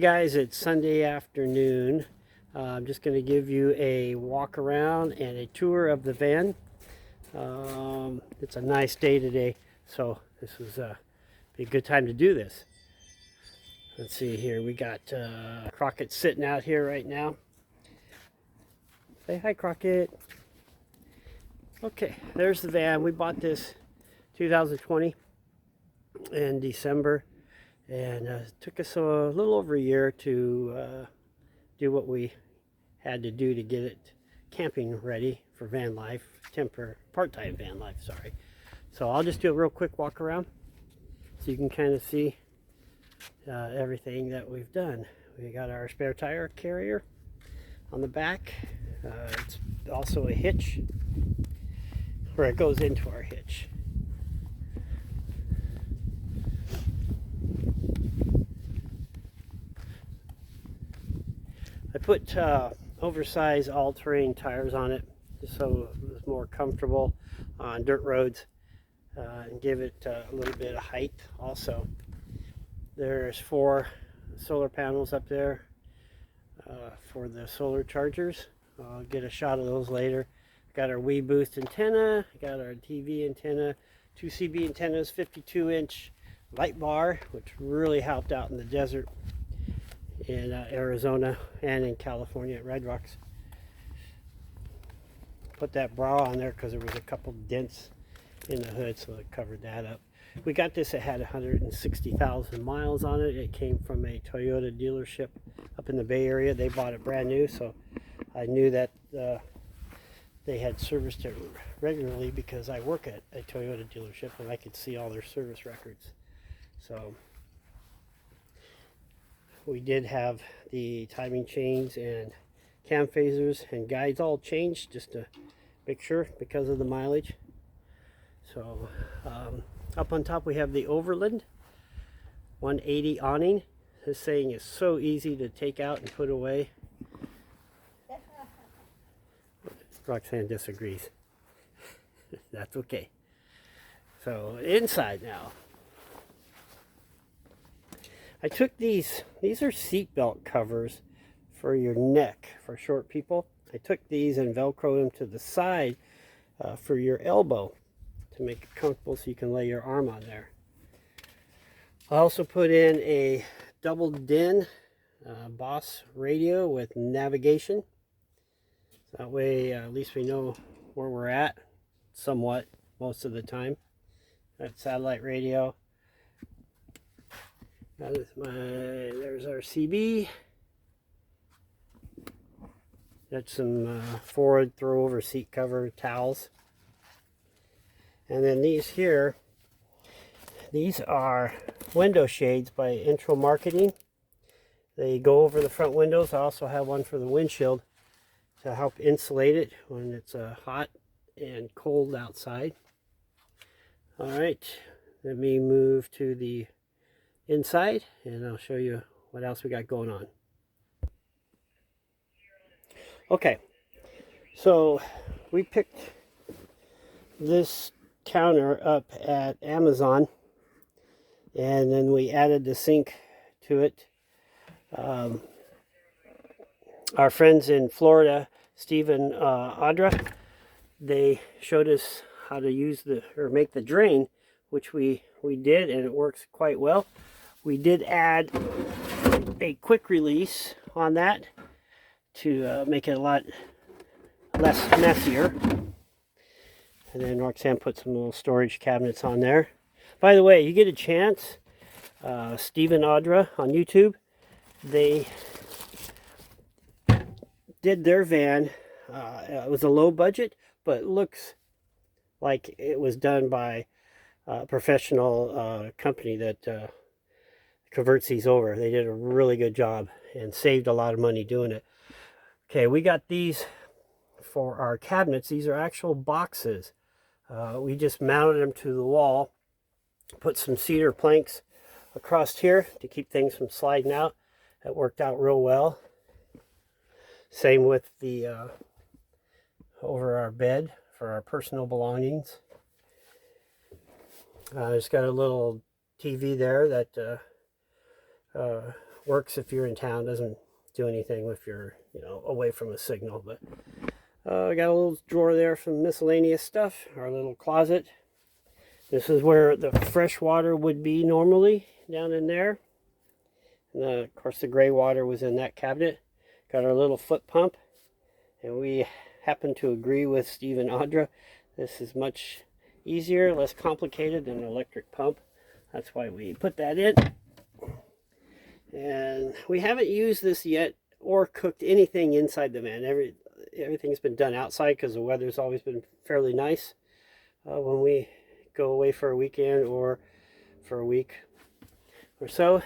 Guys, it's Sunday afternoon. I'm just going to give you a walk around and a tour of the van. It's a nice day today, so this is be a good time to do this. Let's see here. We got Crockett sitting out here right now. Say hi, Crockett. Okay, there's the van. We bought this 2020 in December, and it took us a little over a year to do what we had to do to get it camping ready for van life, part-time van life, sorry. So I'll just do a real quick walk around so you can kind of see everything that we've done. We got our spare tire carrier on the back. It's also a hitch where it goes into our hitch. I put oversized all-terrain tires on it just so it was more comfortable on dirt roads and give it a little bit of height. Also, there's 4 solar panels up there for the solar chargers. I'll get a shot of those later. Got our Wii Boost antenna, got our TV antenna, 2 CB antennas, 52-inch light bar, which really helped out in the desert in Arizona and in California at Red Rocks. Put that bra on there because there was a couple dents in the hood, so it covered that up. We got this, it had 160,000 miles on it. It came from a Toyota dealership up in the Bay Area. They bought it brand new, so I knew that they had serviced it regularly because I work at a Toyota dealership and I could see all their service records. So we did have the timing chains and cam phasers and guides all changed just to make sure because of the mileage. So up on top we have the Overland 180 awning. This thing is so easy to take out and put away. Roxanne disagrees. That's okay. So inside now. I took these are seatbelt covers for your neck for short people. I took these and velcroed them to the side for your elbow to make it comfortable so you can lay your arm on there. I also put in a double DIN Boss radio with navigation. That way at least we know where we're at somewhat most of the time. That's satellite radio. There's our CB. That's some forward throw over seat cover towels. And then these here, these are window shades by Intro Marketing. They go over the front windows. I also have one for the windshield to help insulate it when it's hot and cold outside. All right, let me move to the inside and I'll show you what else we got going on. Okay, so we picked this counter up at Amazon and then we added the sink to it. Our friends in Florida, Steve and Audra, they showed us how to use make the drain, which we did, and it works quite well. We did add a quick release on that to make it a lot less messier. And then Roxanne put some little storage cabinets on there. By the way, you get a chance, Steve and Audra on YouTube, they did their van. It was a low budget, but it looks like it was done by a professional company that converts these over. They did a really good job and saved a lot of money doing it. Okay, we got these for our cabinets. These are actual boxes. We just mounted them to the wall, put some cedar planks across here to keep things from sliding out. That worked out real well. Same with the over our bed for our personal belongings. It's got a little TV there that works if you're in town. Doesn't do anything if you're, away from a signal. But I got a little drawer there for miscellaneous stuff. Our little closet. This is where the fresh water would be normally, down in there. And of course the gray water was in that cabinet. Got our little foot pump. And we happen to agree with Steve and Audra. This is much easier, less complicated than an electric pump. That's why we put that in. And we haven't used this yet or cooked anything inside the van. Everything's been done outside because the weather's always been fairly nice when we go away for a weekend or for a week or so.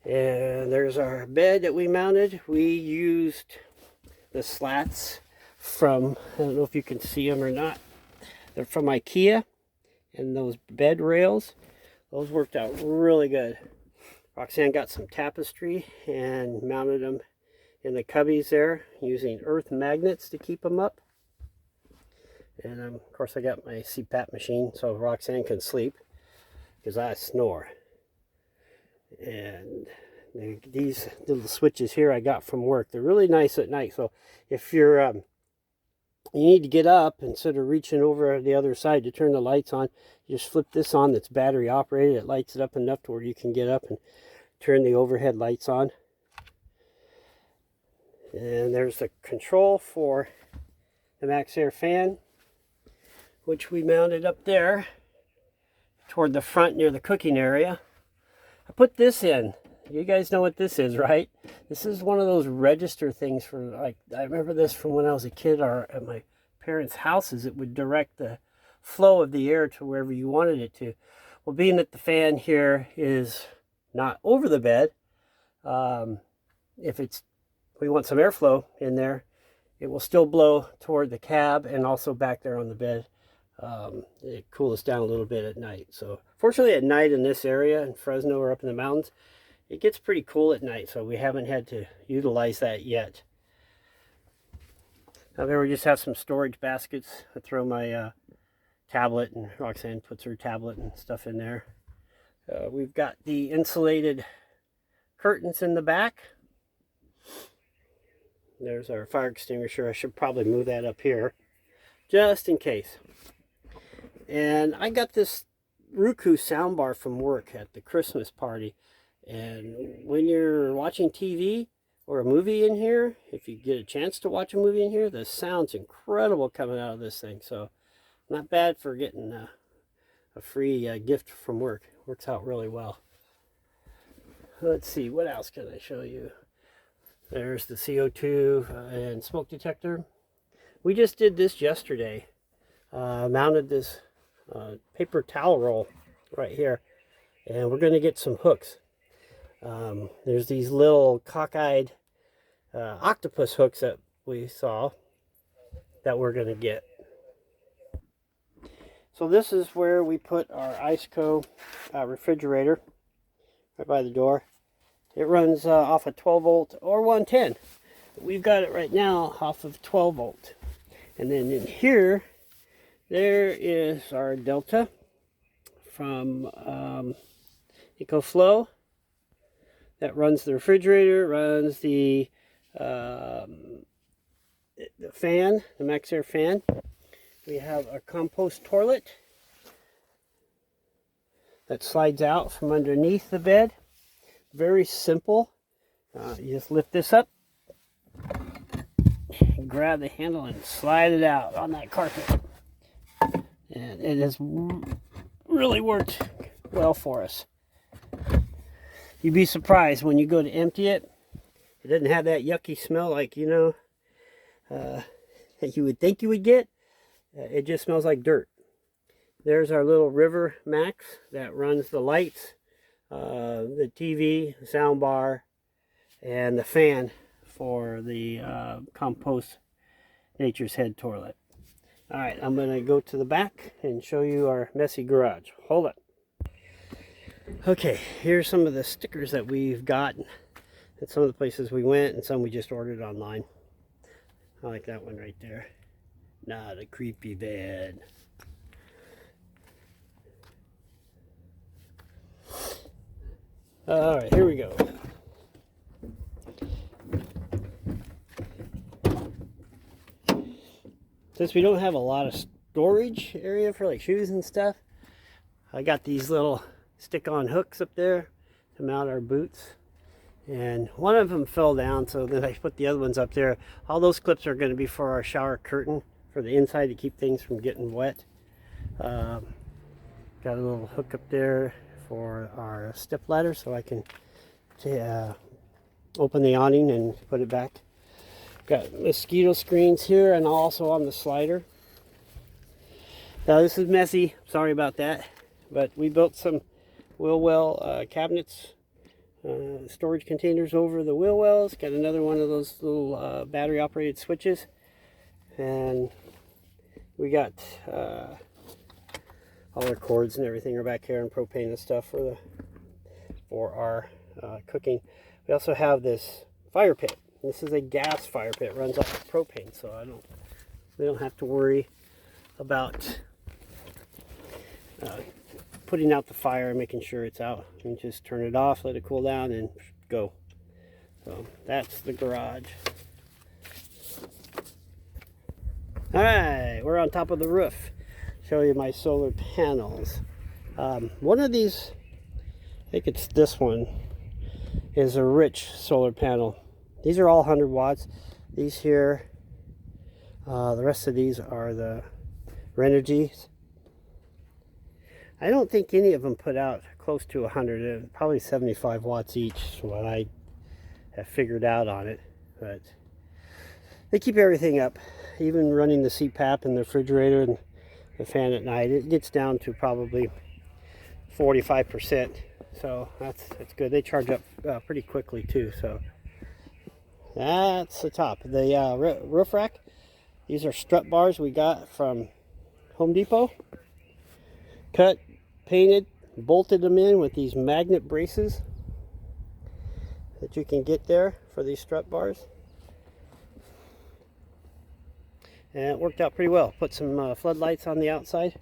And there's our bed that we mounted. We used the slats from, I don't know if you can see them or not, they're from IKEA, and those bed rails, those worked out really good. Roxanne got some tapestry and mounted them in the cubbies there using earth magnets to keep them up. And of course I got my CPAP machine so Roxanne can sleep because I snore. And these little switches here I got from work. They're really nice at night. So if you're you need to get up instead of reaching over the other side to turn the lights on, you just flip this on. That's battery operated. It lights it up enough to where you can get up and turn the overhead lights on. And there's the control for the Max Air fan, which we mounted up there toward the front near the cooking area. I put this in. You guys know what this is, right? This is one of those register things for, like, I remember this from when I was a kid or at my parents' houses. It would direct the flow of the air to wherever you wanted it to. Well, being that the fan here is not over the bed, if we want some airflow in there, it will still blow toward the cab and also back there on the bed. It cools us down a little bit at night. So fortunately at night in this area in Fresno or up in the mountains, it gets pretty cool at night, so we haven't had to utilize that yet. Now there we just have some storage baskets. I throw my tablet, and Roxanne puts her tablet and stuff in there. We've got the insulated curtains in the back. There's our fire extinguisher. I should probably move that up here just in case. And I got this Roku soundbar from work at the Christmas party. And when you're watching TV or a movie in here, if you get a chance to watch a movie in here, the sound's incredible coming out of this thing. So not bad for getting a free gift from work. Works out really well. Let's see, what else can I show you? There's the CO2 and smoke detector. We just did this yesterday. Mounted this paper towel roll right here. And we're going to get some hooks. There's these little cockeyed octopus hooks that we saw that we're going to get. So this is where we put our Iceco refrigerator right by the door. It runs off a 12 volt or 110. We've got it right now off of 12 volt. And then in here, there is our Delta from EcoFlow. That runs the refrigerator, runs the fan, the Max Air fan. We have a Compost Toilet that slides out from underneath the bed. Very simple. You just lift this up, grab the handle and slide it out on that carpet. And it has really worked well for us. You'd be surprised when you go to empty it. It doesn't have that yucky smell like, that you would think you would get. It just smells like dirt. There's our little River Max that runs the lights, the TV, the sound bar, and the fan for the Compost Nature's Head toilet. All right, I'm going to go to the back and show you our messy garage. Hold on. Okay, here's some of the stickers that we've gotten at some of the places we went and some we just ordered online. I like that one right there. Not a creepy bed. All right, here we go. Since we don't have a lot of storage area for like shoes and stuff, I got these little stick-on hooks up there to mount our boots. And one of them fell down, so then I put the other ones up there. All those clips are going to be for our shower curtain for the inside to keep things from getting wet. Got a little hook up there for our step ladder so I can open the awning and put it back. Got mosquito screens here and also on the slider. Now this is messy, sorry about that, but we built some wheel well cabinets, storage containers over the wheel wells. Got another one of those little battery operated switches, and we got all our cords and everything are back here, and propane and stuff for our cooking. We also have this fire pit. This is a gas fire pit. It runs off of propane, so we don't have to worry about putting out the fire and making sure it's out. You can just turn it off, let it cool down, and go. So that's the garage. All right, we're on top of the roof. Show you my solar panels. One of these, I think it's this one, is a rich solar panel. These are all 100 watts. These here, the rest of these are the Renergies. I don't think any of them put out close to 100, probably 75 watts each, is what I have figured out on it. But they keep everything up, even running the CPAP and the refrigerator and the fan at night. It gets down to probably 45%, so that's good. They charge up pretty quickly too. So that's the top. The roof rack, these are strut bars we got from Home Depot. Cut, painted, bolted them in with these magnet braces that you can get there for these strut bars. And it worked out pretty well. Put some floodlights on the outside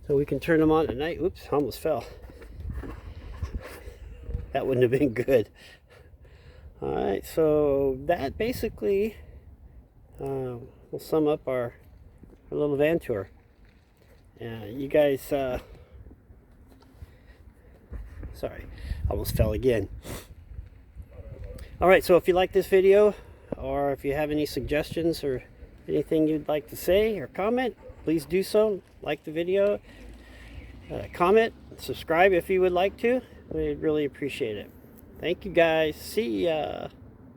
so we can turn them on at night. Oops, almost fell. That wouldn't have been good. Alright, so that basically will sum up our little van tour. You guys, sorry, almost fell again. Alright, so if you like this video, or if you have any suggestions or anything you'd like to say or comment, please do so. Like the video, comment, subscribe if you would like to. We'd really appreciate it. Thank you guys. See ya.